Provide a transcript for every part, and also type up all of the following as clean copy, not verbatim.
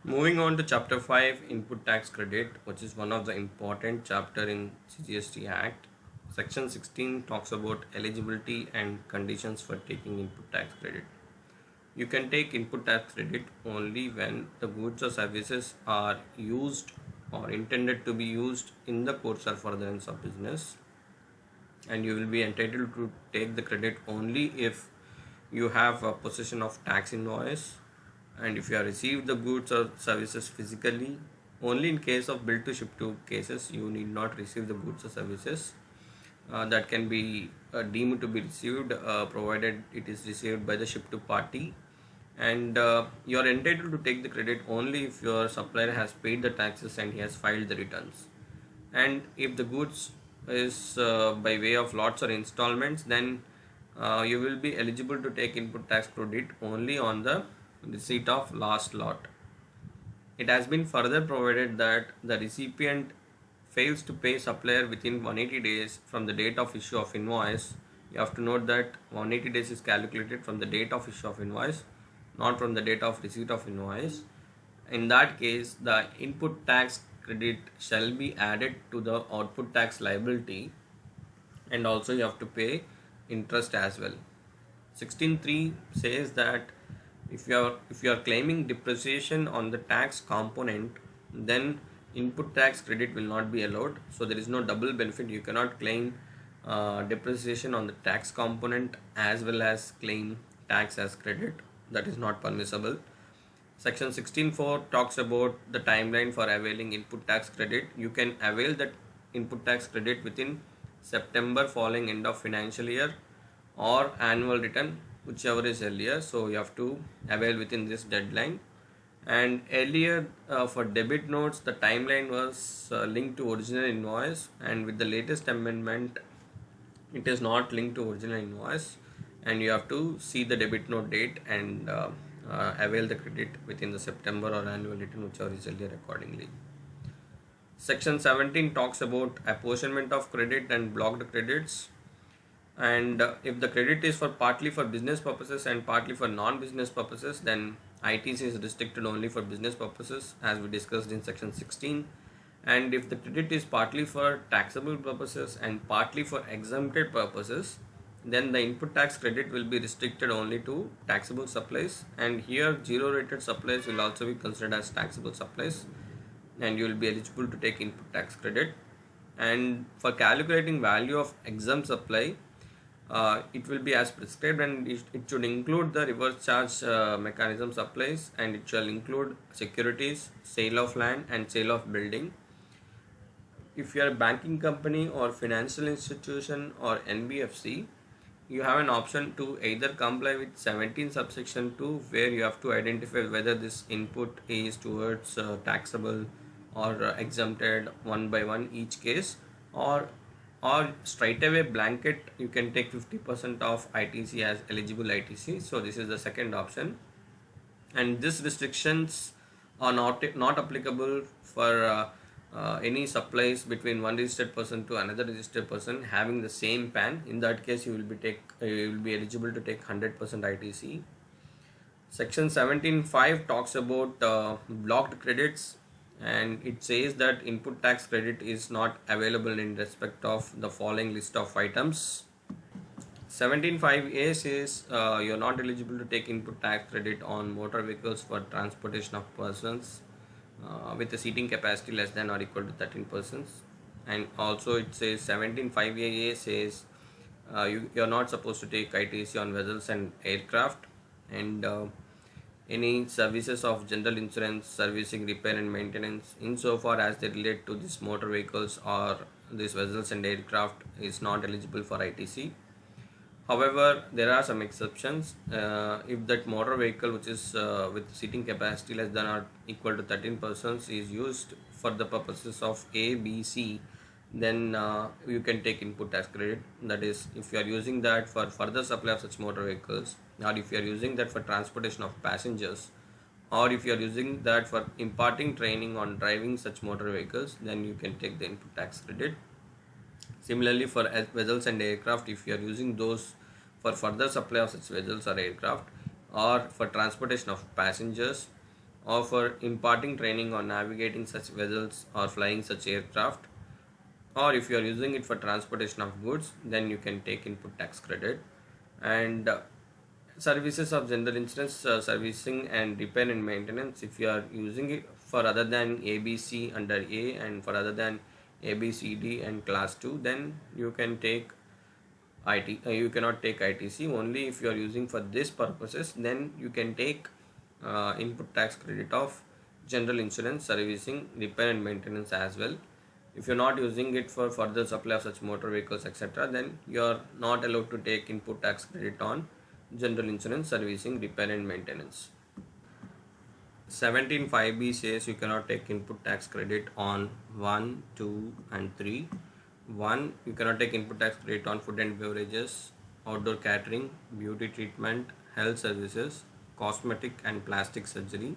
Moving on to chapter 5, input tax credit, which is one of the important chapter in CGST Act. Section 16 talks about eligibility and conditions for taking input tax credit. You can take input tax credit only when the goods or services are used or intended to be used in the course or furtherance of business, and you will be entitled to take the credit only if you have a possession of tax invoice, and if you have received the goods or services physically. Only in case of bill to ship to cases you need not receive the goods or services. That can be deemed to be received provided it is received by the ship to party, and you are entitled to take the credit only if your supplier has paid the taxes and he has filed the returns. And if the goods is by way of lots or installments, then you will be eligible to take input tax credit only on the receipt of last lot. It has been further provided that the recipient fails to pay supplier within 180 days from the date of issue of invoice. You have to note that 180 days is calculated from the date of issue of invoice, not from the date of receipt of invoice. In that case, the input tax credit shall be added to the output tax liability, and also you have to pay interest as well. 16.3 says that if you are claiming depreciation on the tax component, then input tax credit will not be allowed. So there is no double benefit. You cannot claim depreciation on the tax component as well as claim tax as credit. That is not permissible. Section 16.4 talks about the timeline for availing input tax credit. You can avail that input tax credit within September following end of financial year or annual return, whichever is earlier. So you have to avail within this deadline. And earlier for debit notes, the timeline was linked to original invoice, and with the latest amendment, it is not linked to original invoice, and you have to see the debit note date and avail the credit within the September or annual return, whichever is earlier accordingly. Section 17 talks about apportionment of credit and blocked credits. And if the credit is for partly for business purposes and partly for non-business purposes, then ITC is restricted only for business purposes, as we discussed in section 16. And if the credit is partly for taxable purposes and partly for exempted purposes, then the input tax credit will be restricted only to taxable supplies, and here zero rated supplies will also be considered as taxable supplies, and you will be eligible to take input tax credit. And for calculating value of exempt supply, it will be as prescribed, and it should include the reverse charge mechanism supplies, and it shall include securities, sale of land and sale of building. If you are a banking company or financial institution or NBFC, you have an option to either comply with 17 subsection 2, where you have to identify whether this input is towards taxable or exempted one by one each case, or straight away blanket you can take 50% of ITC as eligible ITC. So this is the second option, and these restrictions are not applicable for any supplies between one registered person to another registered person having the same PAN. In that case, you will be eligible to take 100% ITC. Section 17.5 talks about blocked credits, and it says that input tax credit is not available in respect of the following list of items. 17.5a says you are not eligible to take input tax credit on motor vehicles for transportation of persons with a seating capacity less than or equal to 13 persons. And also it says 17.5a says you are not supposed to take ITC on vessels and aircraft, and any services of general insurance, servicing, repair and maintenance insofar as they relate to these motor vehicles or these vessels and aircraft is not eligible for ITC. However, there are some exceptions. If that motor vehicle which is with seating capacity less than or equal to 13 persons is used for the purposes of A, B, C, then you can take input tax credit. That is, if you are using that for further supply of such motor vehicles, or if you are using that for transportation of passengers, or if you are using that for imparting training on driving such motor vehicles, then you can take the input tax credit. Similarly, for vessels and aircraft, if you are using those for further supply of such vessels or aircraft, or for transportation of passengers, or for imparting training on navigating such vessels or flying such aircraft, or if you are using it for transportation of goods, then you can take input tax credit. And services of general insurance, servicing and repair and maintenance, if you are using it for other than ABC under A and for other than ABCD and class 2, then you can take you cannot take ITC. Only if you are using for this purposes, then you can take input tax credit of general insurance, servicing, repair and maintenance as well. If you're not using it for further supply of such motor vehicles, etc., then you are not allowed to take input tax credit on general insurance, servicing, repair and maintenance. 17(5)(b) says you cannot take input tax credit on 1, 2 and 3. 1. You cannot take input tax credit on food and beverages, outdoor catering, beauty treatment, health services, cosmetic and plastic surgery.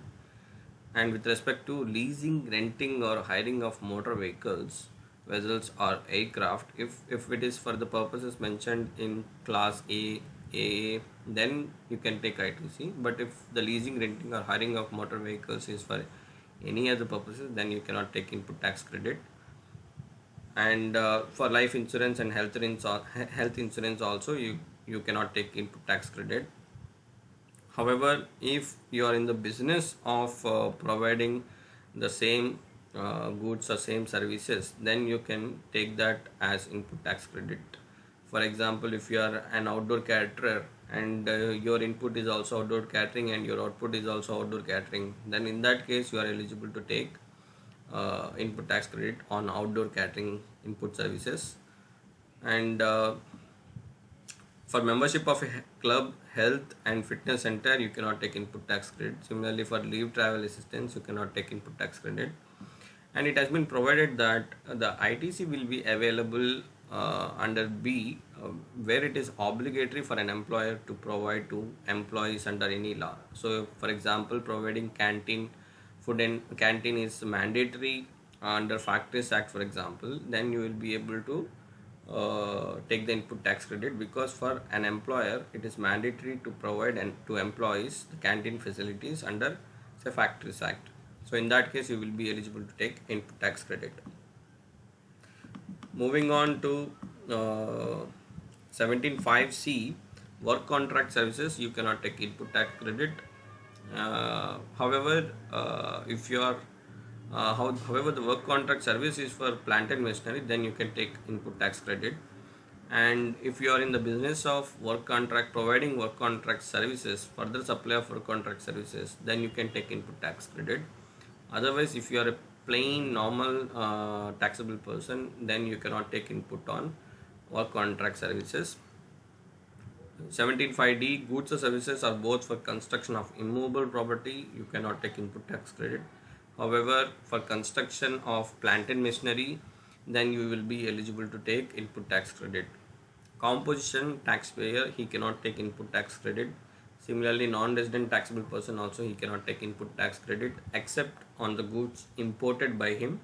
And with respect to leasing, renting or hiring of motor vehicles, vessels or aircraft, if it is for the purposes mentioned in class A, AA, then you can take ITC. But if the leasing, renting or hiring of motor vehicles is for any other purposes, then you cannot take input tax credit. And for life insurance and health insurance also, you cannot take input tax credit. However, if you are in the business of providing the same goods or same services, then you can take that as input tax credit. For example, if you are an outdoor caterer and your input is also outdoor catering and your output is also outdoor catering, then in that case you are eligible to take input tax credit on outdoor catering input services. And for membership of a club, health and fitness center, you cannot take input tax credit. Similarly, for leave travel assistance, you cannot take input tax credit. And it has been provided that the ITC will be available under B, where it is obligatory for an employer to provide to employees under any law. So, for example, providing food and canteen is mandatory under Factories Act, for example, then you will be able to take the input tax credit, because for an employer it is mandatory to provide and to employees the canteen facilities under say Factories Act. So in that case you will be eligible to take input tax credit. Moving on to 17(5)(c), work contract services, you cannot take input tax credit. However, if you are however, the work contract service is for plant and machinery, then you can take input tax credit. And if you are in the business of providing work contract services, further supply of work contract services, then you can take input tax credit. Otherwise, if you are a plain normal taxable person, then you cannot take input on work contract services. 17(5)(d), goods or services are both for construction of immovable property, you cannot take input tax credit. However, for construction of plant and machinery, then you will be eligible to take input tax credit. Composition taxpayer, he cannot take input tax credit. Similarly, non-resident taxable person also, he cannot take input tax credit except on the goods imported by him.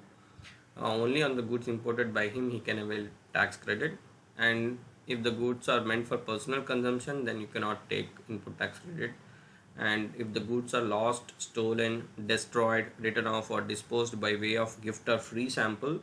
Only on the goods imported by him he can avail tax credit. And if the goods are meant for personal consumption, then you cannot take input tax credit. And if the goods are lost, stolen, destroyed, written off or disposed by way of gift or free sample,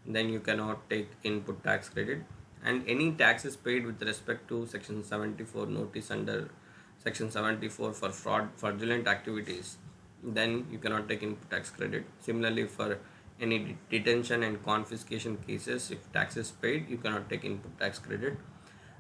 then you cannot take input tax credit. And any taxes paid with respect to section 74 notice under section 74 for fraudulent activities, then you cannot take input tax credit. Similarly, for any detention and confiscation cases, if taxes paid, you cannot take input tax credit.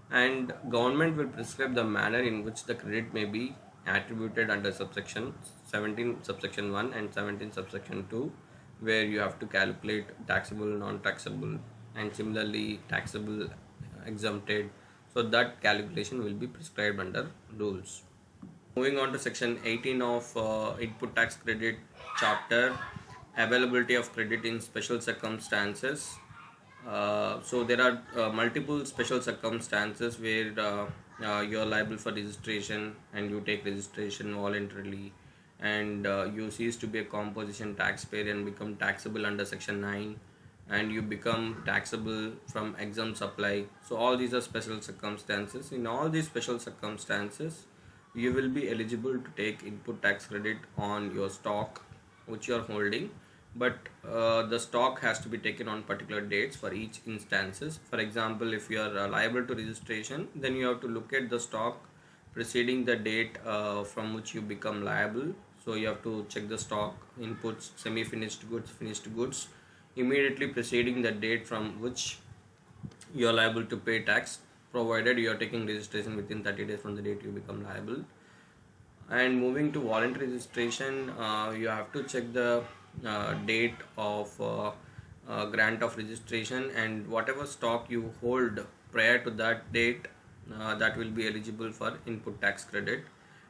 And government will prescribe the manner in which the credit may be attributed under subsection 17 subsection 1 and 17 subsection 2, where you have to calculate taxable, non-taxable, and similarly taxable, exempted. So that calculation will be prescribed under rules. Moving on to section 18 of input tax credit chapter, availability of credit in special circumstances. So there are multiple special circumstances where you are liable for registration and you take registration voluntarily, and you cease to be a composition taxpayer and become taxable under section 9, and you become taxable from exempt supply. So all these are special circumstances. In all these special circumstances, you will be eligible to take input tax credit on your stock which you are holding, but the stock has to be taken on particular dates for each instances. For example, if you are liable to registration, then you have to look at the stock preceding the date from which you become liable. So you have to check the stock inputs, semi-finished goods, finished goods, immediately preceding the date from which you are liable to pay tax, provided you are taking registration within 30 days from the date you become liable. And moving to voluntary registration, you have to check the date of grant of registration, and whatever stock you hold prior to that date, that will be eligible for input tax credit.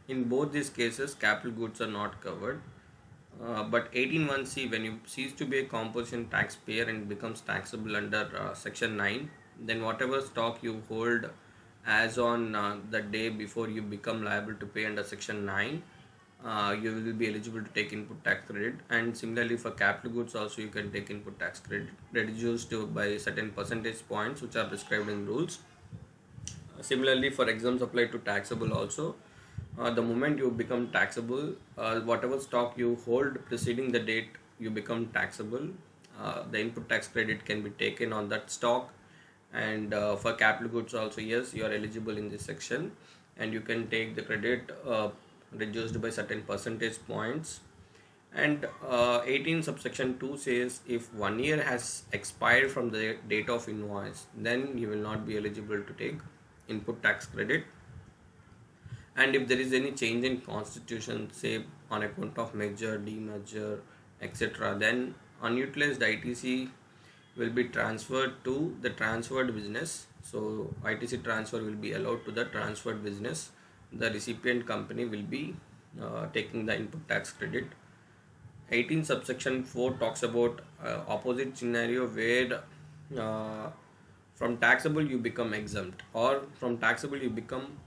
In both these cases, capital goods are not covered. But 18(1)(c), when you cease to be a composition taxpayer and becomes taxable under section 9, then whatever stock you hold as on the day before you become liable to pay under section 9, you will be eligible to take input tax credit. And similarly for capital goods also, you can take input tax credit reduced by certain percentage points which are prescribed in rules. Similarly for exempts applied to taxable also, the moment you become taxable, whatever stock you hold preceding the date you become taxable, the input tax credit can be taken on that stock. And for capital goods also, yes, you are eligible in this section, and you can take the credit reduced by certain percentage points. And 18 subsection 2 says if 1 year has expired from the date of invoice, then you will not be eligible to take input tax credit. And if there is any change in constitution, say on account of merger, demerger, etc., then unutilized ITC will be transferred to the transferred business. So ITC transfer will be allowed to the transferred business. The recipient company will be taking the input tax credit. 18 subsection 4 talks about opposite scenario where uh, from taxable you become exempt, or from taxable you become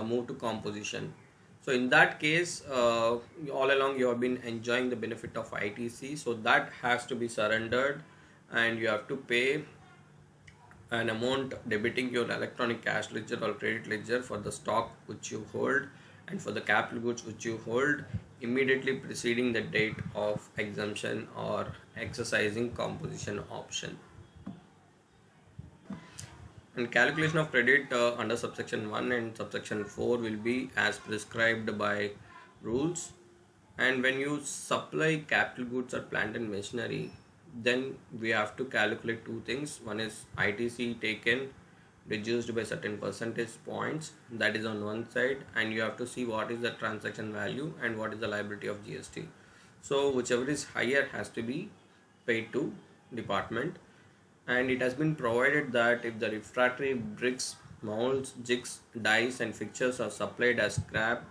move to composition. So in that case, all along you have been enjoying the benefit of ITC, so that has to be surrendered, and you have to pay an amount debiting your electronic cash ledger or credit ledger for the stock which you hold and for the capital goods which you hold immediately preceding the date of exemption or exercising composition option. And calculation of credit under subsection 1 and subsection 4 will be as prescribed by rules. And when you supply capital goods or plant and machinery, then we have to calculate two things. One is ITC taken reduced by certain percentage points, that is on one side, and you have to see what is the transaction value and what is the liability of GST. So whichever is higher has to be paid to department. And it has been provided that if the refractory bricks, molds, jigs, dies and fixtures are supplied as scrap,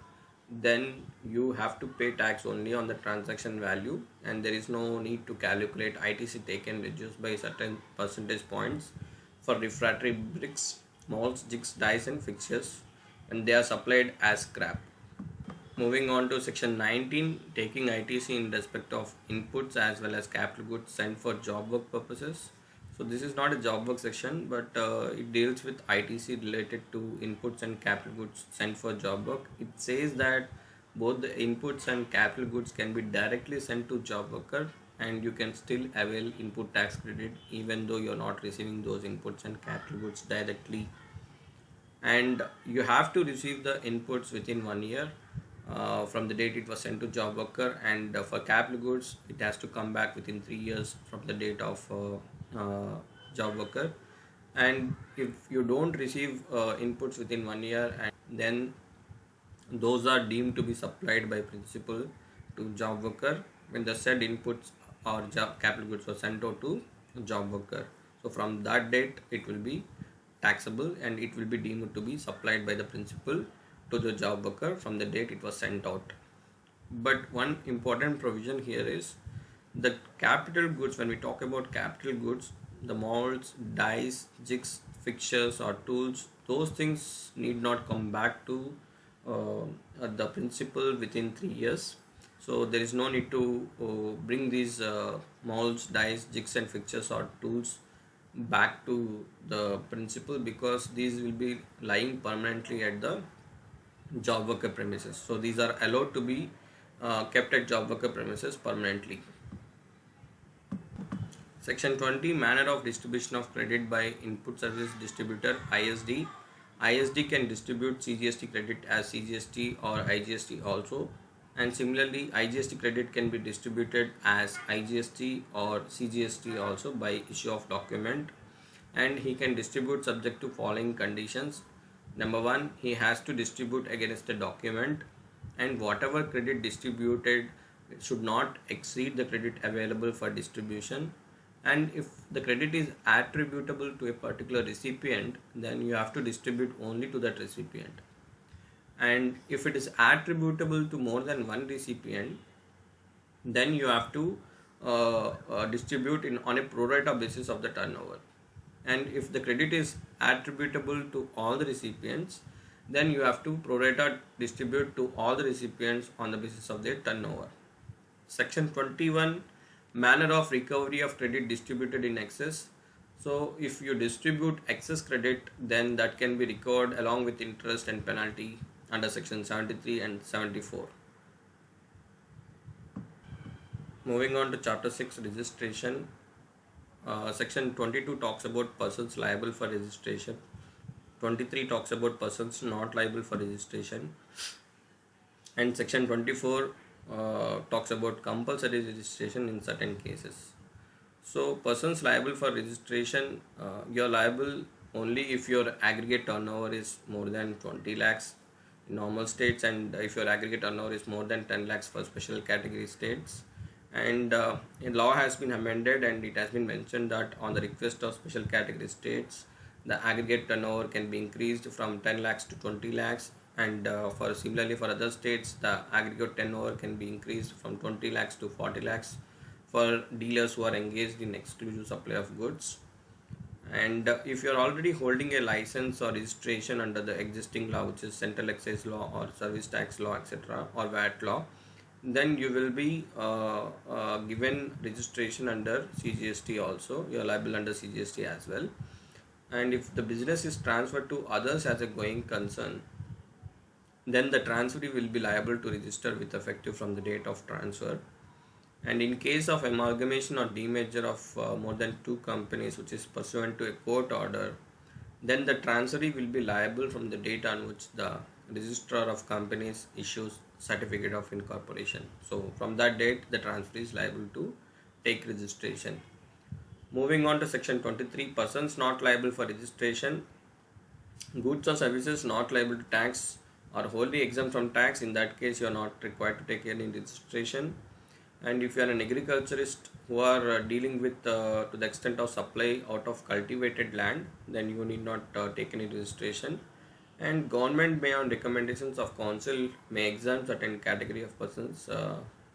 then you have to pay tax only on the transaction value, and there is no need to calculate ITC taken reduced by certain percentage points for refractory bricks, molds, jigs, dies and fixtures, and they are supplied as scrap. Moving on to section 19, taking ITC in respect of inputs as well as capital goods sent for job work purposes. So this is not a job work section, but it deals with ITC related to inputs and capital goods sent for job work. It says that both the inputs and capital goods can be directly sent to job worker, and you can still avail input tax credit even though you're not receiving those inputs and capital goods directly. And you have to receive the inputs within 1 year from the date it was sent to job worker, and for capital goods it has to come back within 3 years from the date of job worker. And if you don't receive inputs within 1 year, and then those are deemed to be supplied by principal to job worker when the said inputs or capital goods were sent out to job worker. So from that date it will be taxable, and it will be deemed to be supplied by the principal to the job worker from the date it was sent out. But one important provision here is the capital goods. When we talk about capital goods, the molds, dies, jigs, fixtures or tools, those things need not come back to the principal within 3 years. So there is no need to bring these molds, dies, jigs and fixtures or tools back to the principal, because these will be lying permanently at the job worker premises. So these are allowed to be kept at job worker premises permanently. Section 20, manner of distribution of credit by input service distributor ISD. ISD can distribute CGST credit as CGST or IGST also, and similarly IGST credit can be distributed as IGST or CGST also by issue of document, and he can distribute subject to following conditions. Number one, he has to distribute against a document, and whatever credit distributed should not exceed the credit available for distribution. And if the credit is attributable to a particular recipient, then you have to distribute only to that recipient. And if it is attributable to more than one recipient, then you have to distribute in on a pro rata basis of the turnover. And if the credit is attributable to all the recipients, then you have to pro rata distribute to all the recipients on the basis of their turnover. Section 21, manner of recovery of credit distributed in excess. So if you distribute excess credit, then that can be recovered along with interest and penalty under section 73 and 74. Moving on to chapter 6, registration. Section 22 talks about persons liable for registration. 23 talks about persons not liable for registration, and section 24 talks about compulsory registration in certain cases. So persons liable for registration, you're liable only if your aggregate turnover is more than 20 lakhs in normal states, and if your aggregate turnover is more than 10 lakhs for special category states. And a law has been amended, and it has been mentioned that on the request of special category states, the aggregate turnover can be increased from 10 lakhs to 20 lakhs, and for similarly for other states, the aggregate turnover can be increased from 20 lakhs to 40 lakhs for dealers who are engaged in exclusive supply of goods. And if you are already holding a license or registration under the existing law, which is central excise law or service tax law, etc., or VAT law, then you will be given registration under CGST also. You are liable under CGST as well. And if the business is transferred to others as a going concern, then the transferee will be liable to register with effective from the date of transfer. And in case of amalgamation or demerger of more than two companies, which is pursuant to a court order, then the transferee will be liable from the date on which the registrar of companies issues certificate of incorporation. So from that date, the transferee is liable to take registration. Moving on to section 23, persons not liable for registration. Goods or services not liable to tax are wholly exempt from tax. In that case, you are not required to take any registration. And if you are an agriculturist who are dealing with to the extent of supply out of cultivated land, then you need not take any registration. And government may, on recommendations of council, may exempt certain category of persons,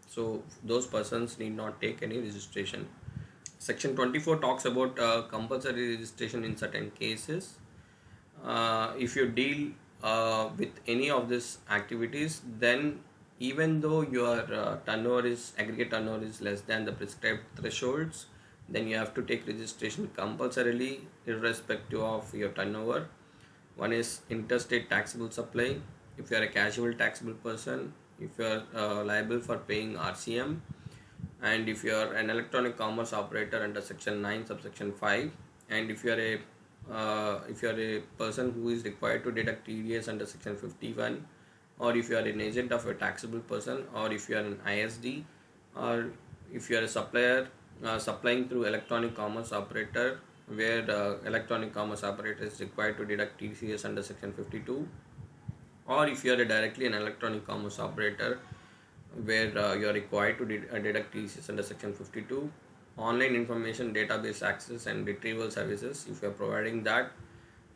so those persons need not take any registration. Section 24 talks about compulsory registration in certain cases. If you deal with any of these activities, then even though your turnover is aggregate turnover is less than the prescribed thresholds, then you have to take registration compulsorily irrespective of your turnover. One is interstate taxable supply. If you are a casual taxable person, if you are liable for paying RCM, and if you are an electronic commerce operator under section 9 subsection 5, and if you are a person who is required to deduct TDS under section 51, or if you are an agent of a taxable person, or if you are an ISD, or if you are a supplier supplying through electronic commerce operator, where the electronic commerce operator is required to deduct TCS under section 52, or if you are directly an electronic commerce operator where you are required to deduct TCS under section 52, online information database access and retrieval services if you are providing that,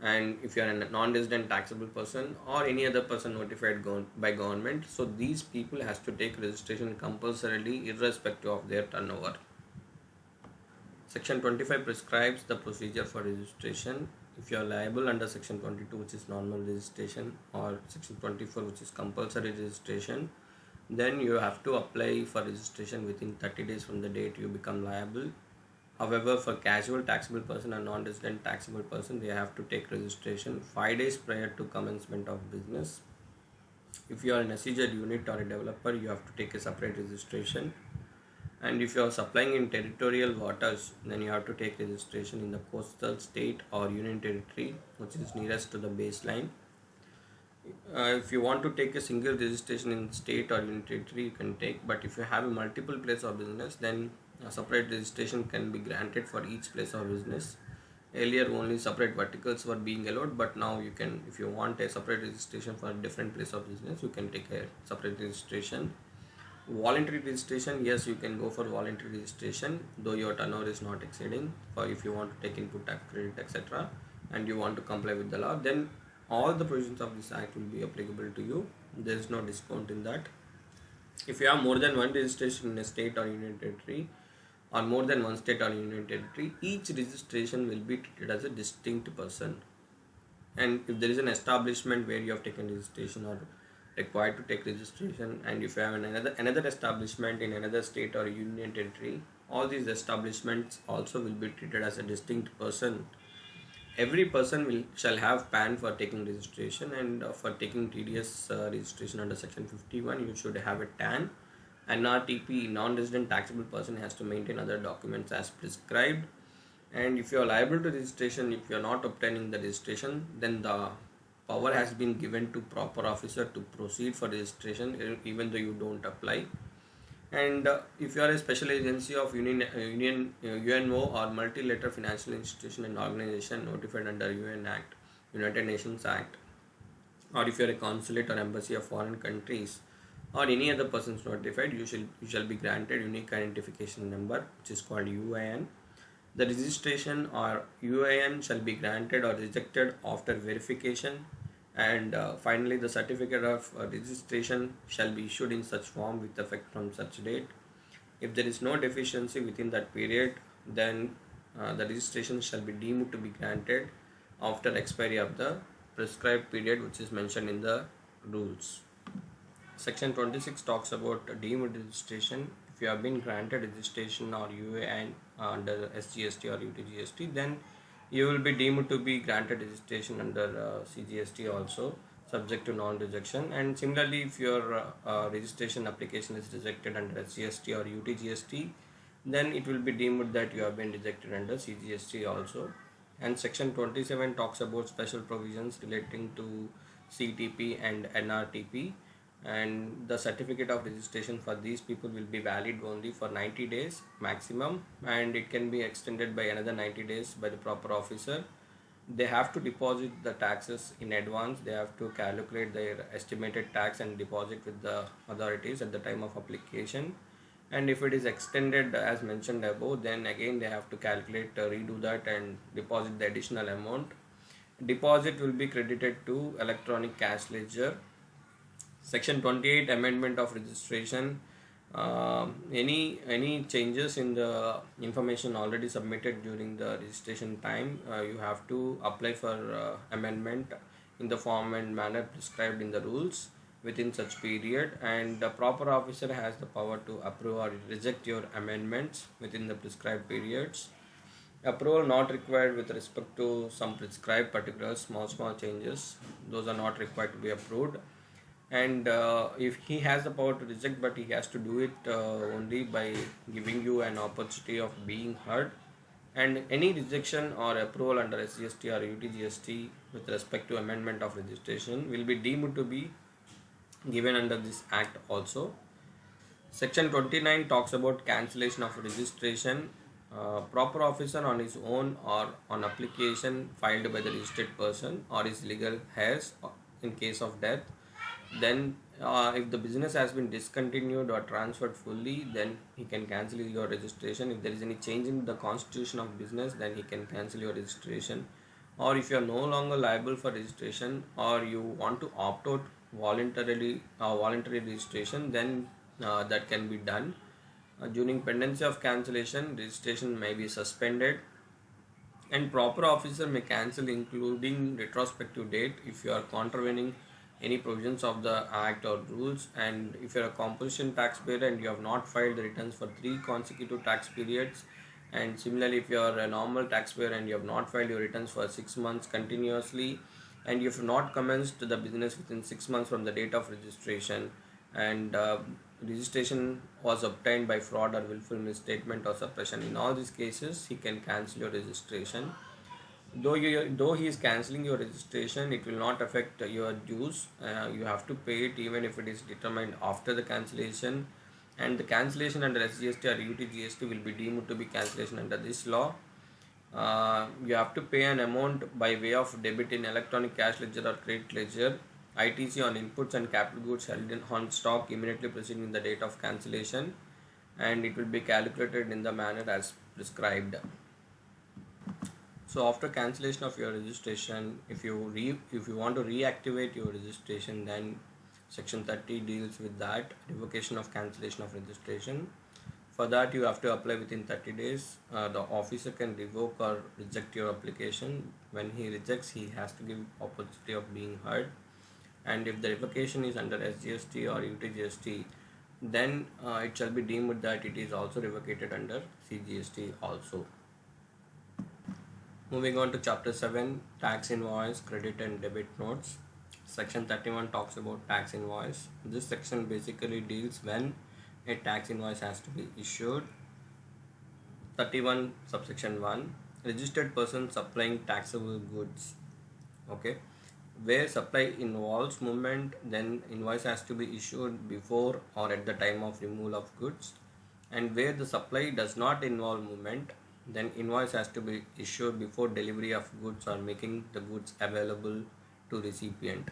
and if you are a non-resident taxable person or any other person notified by government, so these people has to take registration compulsorily irrespective of their turnover. Section 25 prescribes the procedure for registration. If you are liable under section 22, which is normal registration, or section 24, which is compulsory registration, then you have to apply for registration within 30 days from the date you become liable. However, for casual taxable person and non-resident taxable person, they have to take registration 5 days prior to commencement of business. If you are an SEZ unit or a developer, you have to take a separate registration. And if you are supplying in territorial waters, then you have to take registration in the coastal state or union territory, which is nearest to the baseline. If you want to take a single registration in state or union territory, you can take. But if you have a multiple place of business, then a separate registration can be granted for each place of business. Earlier, only separate verticals were being allowed, but now you can, if you want a separate registration for a different place of business, you can take a separate registration. Voluntary registration, yes, you can go for voluntary registration, though your turnover is not exceeding. For if you want to take input tax credit, etc., and you want to comply with the law, then all the provisions of this act will be applicable to you. There is no discount in that. If you have more than one registration in a state or union territory, or more than one state or union territory, each registration will be treated as a distinct person. And if there is an establishment where you have taken registration or required to take registration, and if you have another establishment in another state or union territory, all these establishments also will be treated as a distinct person. Every person shall have PAN for taking registration, and for taking TDS registration under section 51, you should have a TAN. NRTP, non-resident taxable person, has to maintain other documents as prescribed. And if you are liable to registration, if you are not obtaining the registration, then the power has been given to proper officer to proceed for registration even though you don't apply. And if you are a special agency of UNO or multilateral financial institution and organization notified under UN Act, United Nations Act, or if you are a consulate or embassy of foreign countries or any other persons notified, you shall be granted unique identification number, which is called UIN. The registration or UIN shall be granted or rejected after verification, and finally the certificate of registration shall be issued in such form with effect from such date. If there is no deficiency within that period, then the registration shall be deemed to be granted after expiry of the prescribed period, which is mentioned in the rules. Section 26 talks about deemed registration. If you have been granted registration or UAN under SGST or UTGST, then you will be deemed to be granted registration under CGST also, subject to non-rejection. And similarly, if your registration application is rejected under SGST or UTGST, then it will be deemed that you have been rejected under CGST also. And section 27 talks about special provisions relating to CTP and NRTP, and the certificate of registration for these people will be valid only for 90 days maximum, and it can be extended by another 90 days by the proper officer. They have to deposit the taxes in advance. They have to calculate their estimated tax and deposit with the authorities at the time of application. And if it is extended as mentioned above, then again they have to calculate, redo that and deposit the additional amount. Deposit will be credited to electronic cash ledger. Section 28, amendment of registration. Any changes in the information already submitted during the registration time, you have to apply for amendment in the form and manner prescribed in the rules within such period, and the proper officer has the power to approve or reject your amendments within the prescribed periods. Approval not required with respect to some prescribed particulars. Small changes, those are not required to be approved. And if he has the power to reject, but he has to do it only by giving you an opportunity of being heard. And any rejection or approval under SGST or UTGST with respect to amendment of registration will be deemed to be given under this act also. Section 29 talks about cancellation of registration. Proper officer on his own or on application filed by the registered person or his legal heirs in case of death, then if the business has been discontinued or transferred fully, then he can cancel your registration. If there is any change in the constitution of business, then he can cancel your registration. Or if you are no longer liable for registration, or you want to opt out voluntary registration, then that can be done. During pendency of cancellation, registration may be suspended, and proper officer may cancel including retrospective date if you are contravening any provisions of the act or rules. And if you are a composition taxpayer and you have not filed the returns for 3 consecutive tax periods, and similarly if you are a normal taxpayer and you have not filed your returns for 6 months continuously, and you have not commenced the business within 6 months from the date of registration, and registration was obtained by fraud or willful misstatement or suppression, in all these cases he can cancel your registration. Though he is cancelling your registration, it will not affect your dues. You have to pay it even if it is determined after the cancellation, and the cancellation under SGST or UTGST will be deemed to be cancellation under this law. You have to pay an amount by way of debit in electronic cash ledger or credit ledger, ITC, on inputs and capital goods held on stock immediately preceding the date of cancellation, and it will be calculated in the manner as prescribed. So after cancellation of your registration, if you want to reactivate your registration, then section 30 deals with that, revocation of cancellation of registration. For that you have to apply within 30 days. The officer can revoke or reject your application. When he rejects, he has to give opportunity of being heard, and if the revocation is under SGST or UTGST, then it shall be deemed that it is also revocated under CGST also. Moving on to chapter 7, tax invoice, credit and debit notes. Section 31 talks about tax invoice. This section basically deals when a tax invoice has to be issued. 31 subsection 1, registered person supplying taxable goods. Okay, where supply involves movement, then invoice has to be issued before or at the time of removal of goods, and where the supply does not involve movement, then invoice has to be issued before delivery of goods or making the goods available to recipient.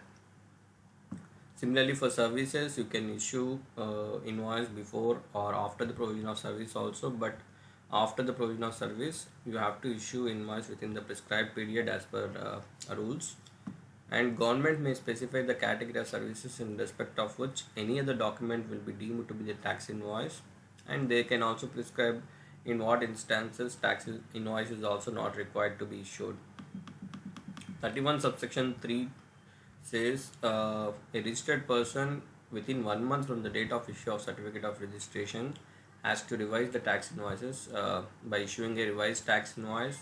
Similarly, for services, you can issue invoice before or after the provision of service also, but after the provision of service you have to issue invoice within the prescribed period as per rules. And government may specify the category of services in respect of which any other document will be deemed to be the tax invoice, and they can also prescribe in what instances tax invoice is also not required to be issued. 31 subsection 3 says a registered person within 1 month from the date of issue of certificate of registration has to revise the tax invoices by issuing a revised tax invoice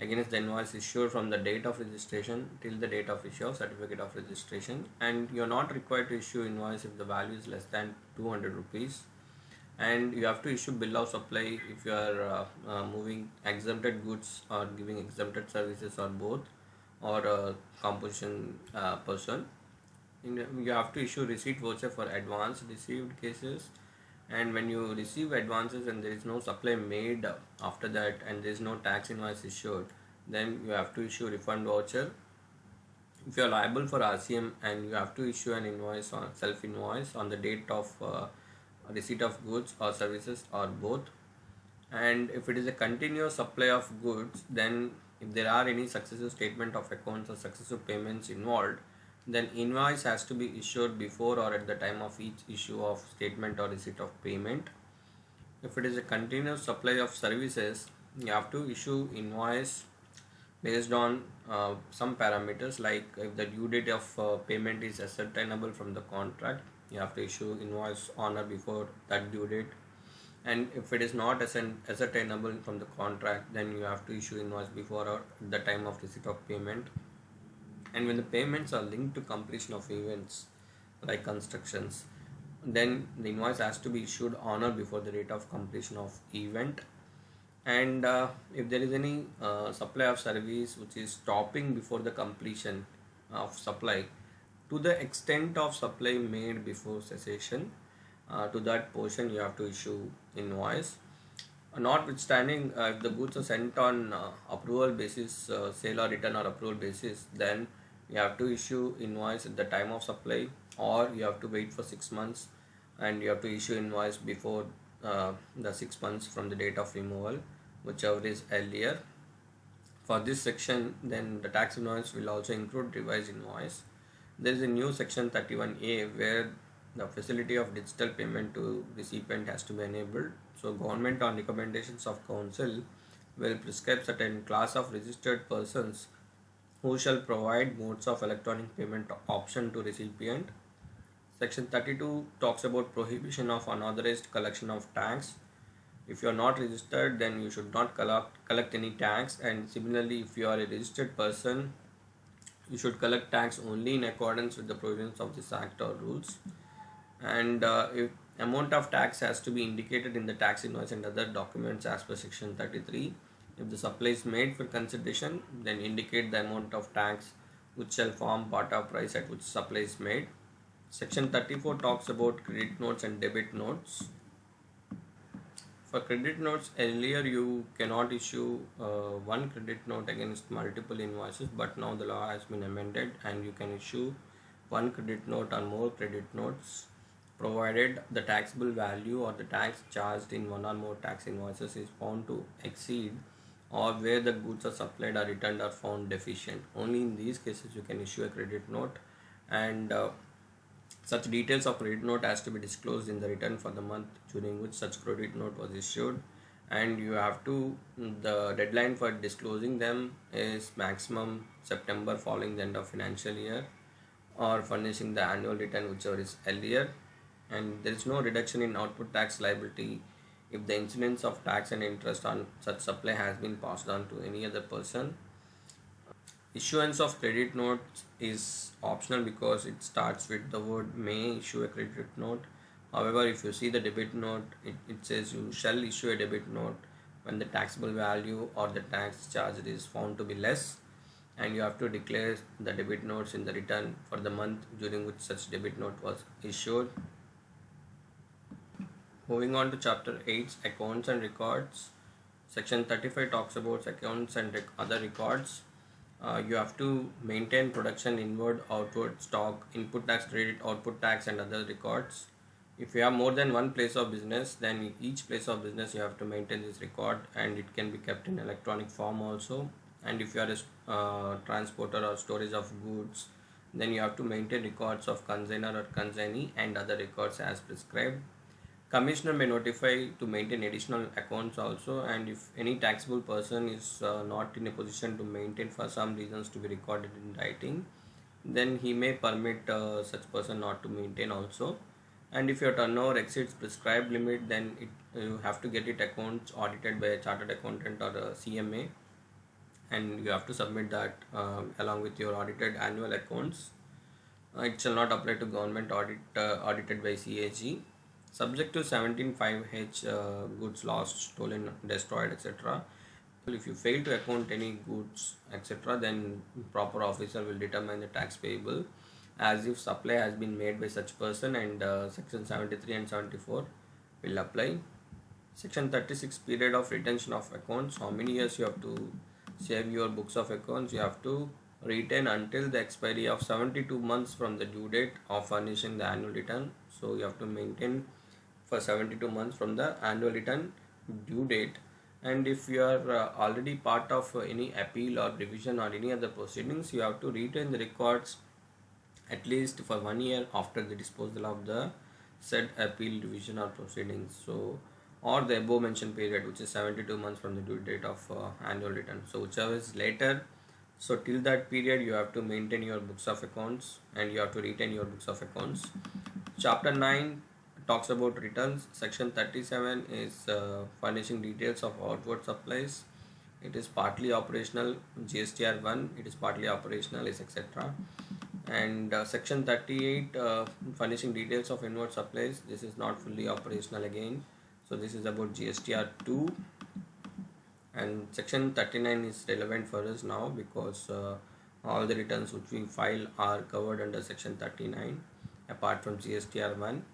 against the invoice issued from the date of registration till the date of issue of certificate of registration, and you are not required to issue invoice if the value is less than 200 rupees, and you have to issue bill of supply if you are moving exempted goods or giving exempted services or both, or a composition person. You have to issue receipt voucher for advance received cases, and when you receive advances and there is no supply made after that and there is no tax invoice issued, then you have to issue refund voucher. If you are liable for RCM, and you have to issue an invoice on self invoice on the date of receipt of goods or services or both. And if it is a continuous supply of goods, then if there are any successive statement of accounts or successive payments involved, then invoice has to be issued before or at the time of each issue of statement or receipt of payment. If it is a continuous supply of services, you have to issue invoice based on some parameters, like if the due date of payment is ascertainable from the contract, you have to issue invoice on or before that due date, and if it is not ascertainable from the contract, then you have to issue invoice before or at the time of receipt of payment. And when the payments are linked to completion of events like constructions, then the invoice has to be issued on or before the date of completion of event. And if there is any supply of service which is stopping before the completion of supply, to the extent of supply made before cessation, to that portion you have to issue invoice. Notwithstanding, if the goods are sent on approval basis, sale or return or approval basis, then you have to issue invoice at the time of supply, or you have to wait for 6 months and you have to issue invoice before the 6 months from the date of removal, whichever is earlier. For this section, then the tax invoice will also include revised invoice. There is a new section 31A where the facility of digital payment to recipient has to be enabled. So government on recommendations of council will prescribe certain class of registered persons who shall provide modes of electronic payment option to recipient. Section 32 talks about prohibition of unauthorized collection of tax. If you are not registered, then you should not collect any tax, and similarly if you are a registered person, You should collect tax only in accordance with the provisions of this act or rules. And if amount of tax has to be indicated in the tax invoice and other documents as per section 33. If the supply is made for consideration, then indicate the amount of tax which shall form part of price at which supply is made. Section 34 talks about credit notes and debit notes. For credit notes, earlier you cannot issue one credit note against multiple invoices, but now the law has been amended and you can issue one credit note or more credit notes provided the taxable value or the tax charged in one or more tax invoices is found to exceed, or where the goods are supplied or returned are found deficient. Only in these cases you can issue a credit note, and such details of credit note has to be disclosed in the return for the month during which such credit note was issued, and you have to, the deadline for disclosing them is maximum September following the end of financial year, or furnishing the annual return whichever is earlier. And there is no reduction in output tax liability if the incidence of tax and interest on such supply has been passed on to any other person. Issuance of credit notes is optional because it starts with the word may issue a credit note. However, if you see the debit note, it says you shall issue a debit note when the taxable value or the tax charged is found to be less, and you have to declare the debit notes in the return for the month during which such debit note was issued. Moving on to chapter 8, accounts and records. Section 35 talks about accounts and other records. You have to maintain production, inward, outward, stock, input tax credit, output tax, and other records. If you have more than one place of business, then each place of business you have to maintain this record, and it can be kept in electronic form also. And if you are a transporter or storage of goods, then you have to maintain records of consignor or consignee and other records as prescribed. Commissioner may notify to maintain additional accounts also, and if any taxable person is not in a position to maintain for some reasons to be recorded in writing, then he may permit such person not to maintain also. And if your turnover exceeds prescribed limit, then you have to get it accounts audited by a chartered accountant or a CMA, and you have to submit that along with your audited annual accounts. It shall not apply to government audited by CAG. Subject to 17(5)(h), goods lost, stolen, destroyed, etc. If you fail to account any goods, etc., then proper officer will determine the tax payable as if supply has been made by such person, and section 73 and 74 will apply. Section 36, period of retention of accounts. How many years you have to save your books of accounts? You have to retain until the expiry of 72 months from the due date of furnishing the annual return. So you have to maintain for 72 months from the annual return due date. And if you are already part of any appeal or revision or any other proceedings, you have to retain the records at least for 1 year after the disposal of the said appeal, revision or proceedings. So, or the above mentioned period, which is 72 months from the due date of annual return. So whichever is later, so till that period you have to maintain your books of accounts and you have to retain your books of accounts. Chapter 9 talks about returns. Section 37 is furnishing details of outward supplies. It is partly operational. GSTR 1, it is partly operational, is etc. And section 38, furnishing details of inward supplies. This is not fully operational again. So this is about GSTR 2. And section 39 is relevant for us now because all the returns which we file are covered under section 39 apart from GSTR 1.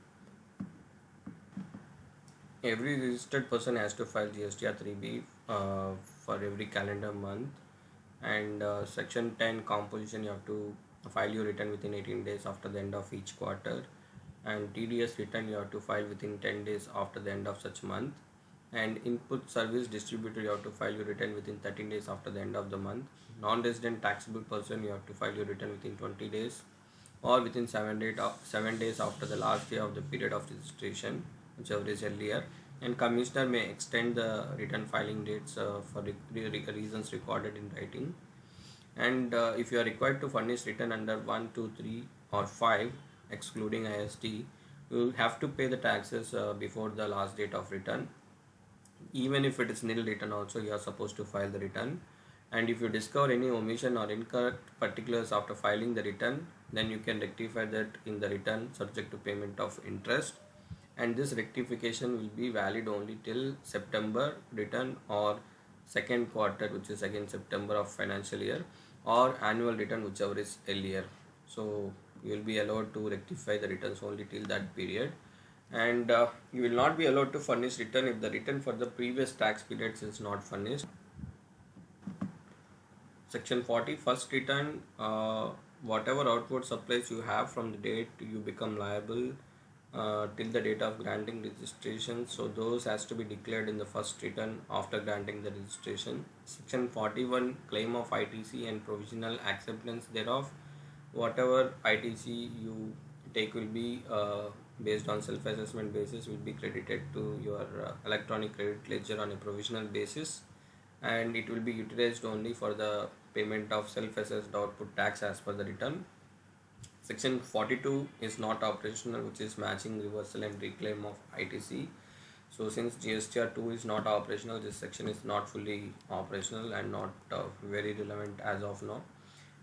Every registered person has to file GSTR 3B for every calendar month. And section 10, composition, you have to file your return within 18 days after the end of each quarter, and TDS return you have to file within 10 days after the end of such month, and input service distributor you have to file your return within 13 days after the end of the month. Non-resident taxable person you have to file your return within 20 days or within 7 days after the last day of the period of registration, whichever is earlier. And commissioner may extend the return filing dates for reasons recorded in writing. And if you are required to furnish return under 1, 2, 3 or 5 excluding IST, you have to pay the taxes before the last date of return. Even if it is nil return also, you are supposed to file the return. And if you discover any omission or incorrect particulars after filing the return, then you can rectify that in the return subject to payment of interest. And this rectification will be valid only till September return or second quarter, which is again September of financial year, or annual return, whichever is earlier. So you will be allowed to rectify the returns only till that period. And you will not be allowed to furnish return if the return for the previous tax periods is not furnished. Section 40, first return, whatever outward supplies you have from the date you become liable till the date of granting registration. So those has to be declared in the first return after granting the registration. Section 41, claim of ITC and provisional acceptance thereof. Whatever ITC you take will be based on self-assessment basis, will be credited to your electronic credit ledger on a provisional basis, and it will be utilized only for the payment of self-assessed output tax as per the return. Section 42 is not operational, which is matching, reversal and reclaim of ITC. So since GSTR 2 is not operational, this section is not fully operational and not very relevant as of now.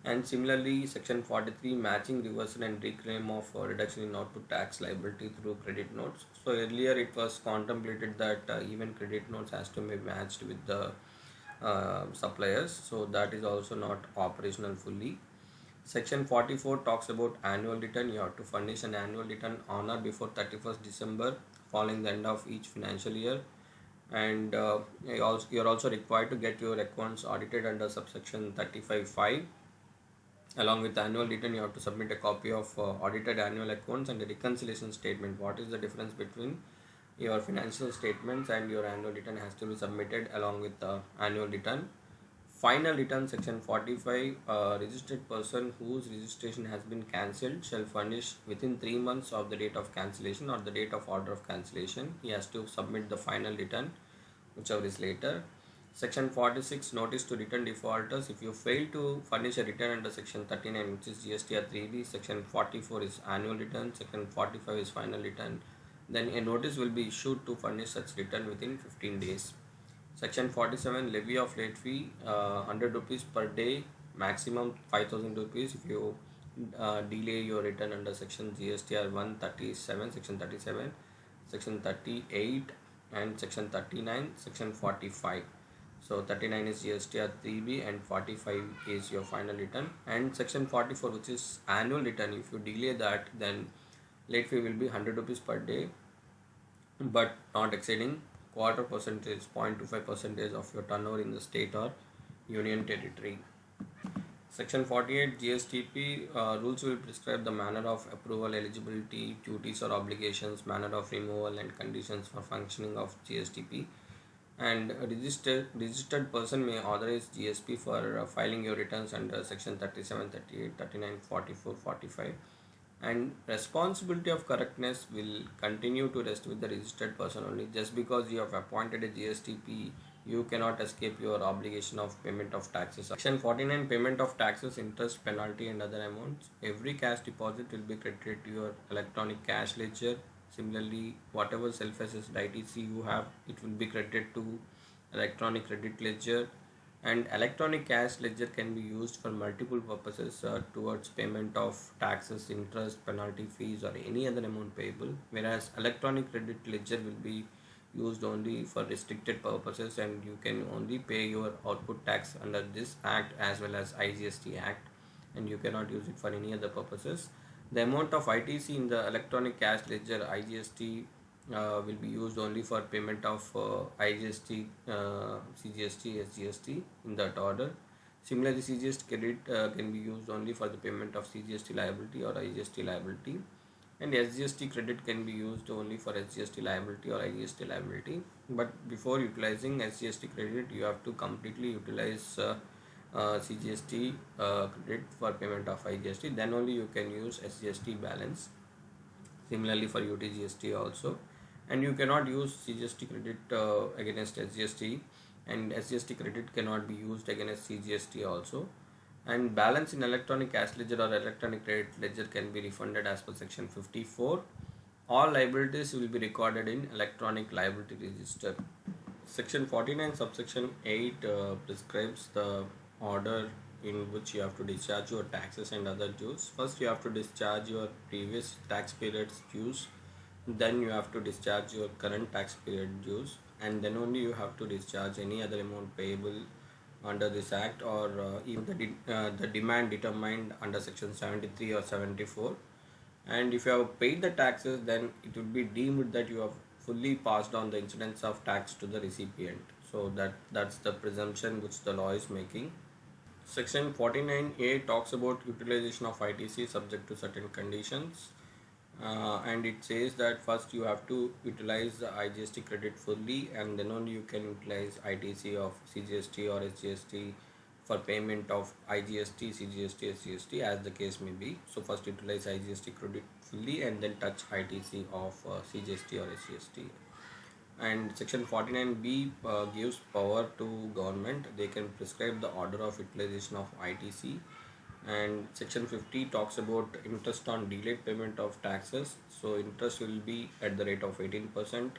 And similarly, section 43, matching, reversal and reclaim of reduction in output tax liability through credit notes. So earlier it was contemplated that even credit notes has to be matched with the suppliers, so that is also not operational fully. Section 44 talks about annual return. You have to furnish an annual return on or before 31st December following the end of each financial year. And you are also required to get your accounts audited under subsection 35(5). Along with the annual return, you have to submit a copy of audited annual accounts and a reconciliation statement. What is the difference between your financial statements and your annual return has to be submitted along with the annual return. Final return, section 45, registered person whose registration has been cancelled shall furnish within 3 months of the date of cancellation or the date of order of cancellation. He has to submit the final return, whichever is later. Section 46, notice to return defaulters. If you fail to furnish a return under section 39, which is GSTR 3B, section 44 is annual return, section 45 is final return, then a notice will be issued to furnish such return within 15 days. Section 47, levy of late fee, 100 rupees per day, maximum 5,000 rupees if you delay your return under section GSTR 137, section 37, section 38 and section 39, section 45. So 39 is GSTR 3B and 45 is your final return. And section 44, which is annual return, if you delay that, then late fee will be 100 rupees per day, but not exceeding quarter percentage, 0.25 percentage of your turnover in the state or union territory. Section 48, GSTP rules will prescribe the manner of approval, eligibility, duties or obligations, manner of removal and conditions for functioning of GSTP. And a registered person may authorize GSP for filing your returns under section 37, 38, 39, 44, 45. And responsibility of correctness will continue to rest with the registered person only. Just because you have appointed a GSTP, you cannot escape your obligation of payment of taxes. Section 49, payment of taxes, interest, penalty and other amounts. Every cash deposit will be credited to your electronic cash ledger. Similarly, whatever self-assessed ITC you have, it will be credited to electronic credit ledger. And electronic cash ledger can be used for multiple purposes towards payment of taxes, interest, penalty, fees or any other amount payable, whereas electronic credit ledger will be used only for restricted purposes and you can only pay your output tax under this act as well as IGST act, and you cannot use it for any other purposes. The amount of ITC in the electronic cash ledger IGST will be used only for payment of IGST, CGST, SGST in that order. Similarly, CGST credit can be used only for the payment of CGST liability or IGST liability, and SGST credit can be used only for SGST liability or IGST liability. But before utilizing SGST credit, you have to completely utilize CGST credit for payment of IGST. Then only you can use SGST balance. Similarly for UTGST also, and you cannot use CGST credit against SGST, and SGST credit cannot be used against CGST also. And balance in electronic cash ledger or electronic credit ledger can be refunded as per section 54. All liabilities will be recorded in electronic liability register. Section 49 subsection 8 prescribes the order in which you have to discharge your taxes and other dues. First you have to discharge your previous tax period's dues, then you have to discharge your current tax period dues, and then only you have to discharge any other amount payable under this act, or even the demand determined under section 73 or 74. And if you have paid the taxes, then it would be deemed that you have fully passed on the incidence of tax to the recipient. So that's the presumption which the law is making. Section 49A talks about utilization of ITC subject to certain conditions, and it says that first you have to utilize the IGST credit fully, and then only you can utilize ITC of CGST or SGST for payment of IGST, CGST, SGST as the case may be. So first utilize IGST credit fully and then touch ITC of CGST or SGST. And section 49B gives power to government. They can prescribe the order of utilization of ITC. And section 50 talks about interest on delayed payment of taxes. So interest will be at the rate of 18%,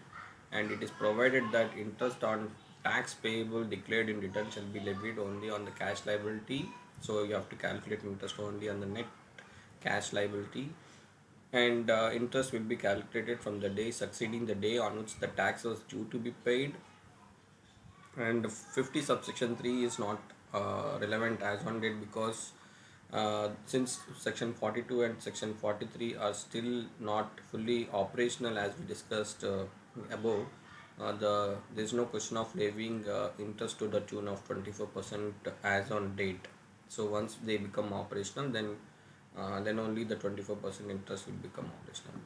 and it is provided that interest on tax payable declared in return shall be levied only on the cash liability. So you have to calculate interest only on the net cash liability, and interest will be calculated from the day succeeding the day on which the tax was due to be paid. And 50 subsection 3 is not relevant as on date, because since section 42 and section 43 are still not fully operational as we discussed above, there is no question of levying interest to the tune of 24% as on date. So once they become operational, then only the 24% interest will become operational.